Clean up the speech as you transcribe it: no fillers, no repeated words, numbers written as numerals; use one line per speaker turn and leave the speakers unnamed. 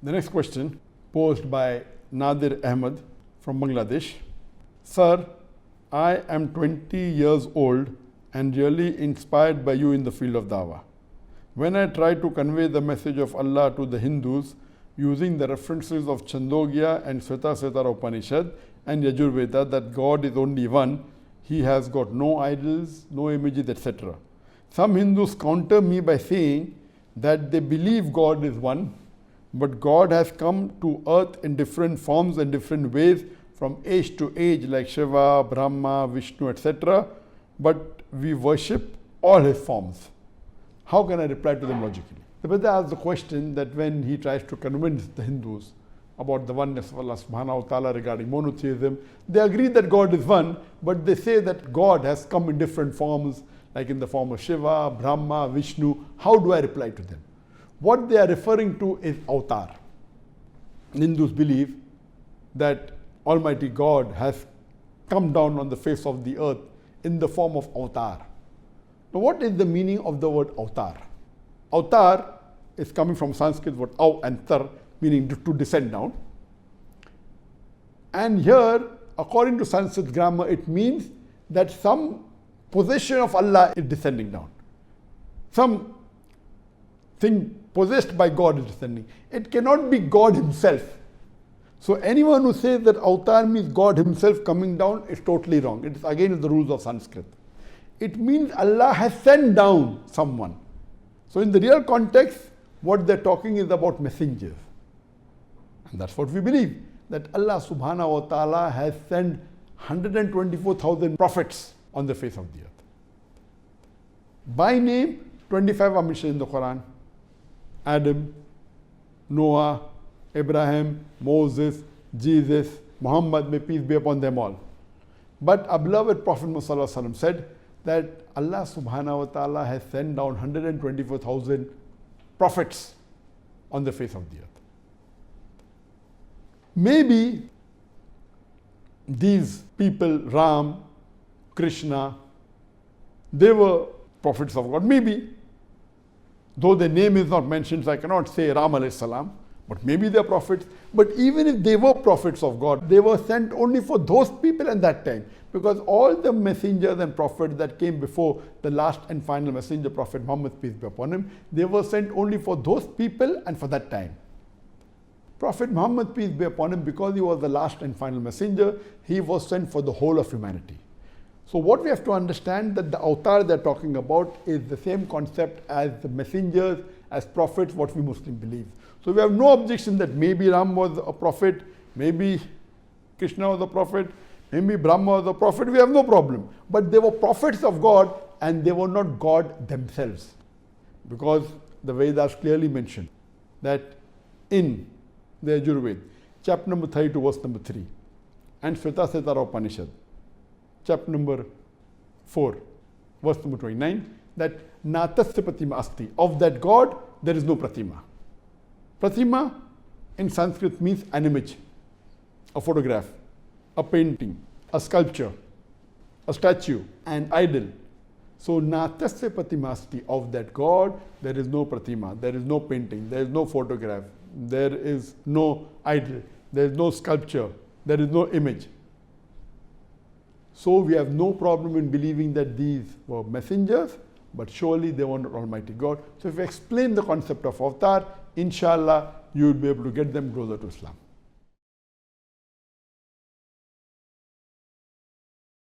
The next question posed by Nadir Ahmed from Bangladesh. Sir, I am 20 years old and really inspired by you in the field of dawah. When I try to convey the message of Allah to the Hindus using the references of Chandogya and Svetasvatara Upanishad and Yajurveda that God is only one, He has got no idols, no images, etc. Some Hindus counter me by saying that they believe God is one, but God has come to earth in different forms and different ways from age to age like Shiva, Brahma, Vishnu, etc. But we worship all His forms. How can I reply to them logically? The Buddha asks the question that when he tries to convince the Hindus about the oneness of Allah subhanahu wa ta'ala regarding monotheism, they agree that God is one, but they say that God has come in different forms, like in the form of Shiva, Brahma, Vishnu. How do I reply to them? What they are referring to is avatar. Hindus believe that Almighty God has come down on the face of the earth in the form of avatar. Now, what is the meaning of the word avatar? Avatar is coming from Sanskrit word av and tar, meaning to descend down. And here, according to Sanskrit grammar, it means that some possession of Allah is descending down. Some thing possessed by God is descending. It cannot be God Himself. So anyone who says that avatar means God Himself coming down is totally wrong. It is against the rules of Sanskrit. It means Allah has sent down someone. So in the real context, what they're talking is about messengers. And that's what we believe, that Allah subhanahu wa ta'ala has sent 124,000 prophets on the face of the earth. By name, 25 are mentioned in the Quran. Adam, Noah, Abraham, Moses, Jesus, Muhammad, may peace be upon them all. But our beloved Prophet Muhammad said that Allah subhanahu wa ta'ala has sent down 124,000 prophets on the face of the earth. Maybe these people, Ram, Krishna, they were prophets of God. Maybe, though their name is not mentioned, so I cannot say Ram alayhi salam, but maybe they are prophets. But even if they were prophets of God, they were sent only for those people at that time. Because all the messengers and prophets that came before the last and final messenger, Prophet Muhammad, peace be upon him, they were sent only for those people and for that time. Prophet Muhammad, peace be upon him, because he was the last and final messenger, he was sent for the whole of humanity. So what we have to understand, that the avatar they're talking about is the same concept as the messengers, as prophets, what we Muslims believe. So we have no objection that maybe Ram was a prophet, maybe Krishna was a prophet, maybe Brahma was a prophet, we have no problem. But they were prophets of God and they were not God themselves. Because the Vedas clearly mention that in the Yajurveda, chapter number 32, verse number 3, and Svetasvatara Upanishad, chapter number 4, verse number 29, that Natasya Pratima Asti, of that God there is no Pratima. Pratima in Sanskrit means an image, a photograph, a painting, a sculpture, a statue, an idol. So Natasya Pratima Asti, of that God there is no Pratima, there is no painting, there is no photograph, there is no idol, there is no sculpture, there is no image. So we have no problem in believing that these were messengers, but surely they were not Almighty God. So if we explain the concept of avatar, inshallah, you will be able to get them closer to Islam.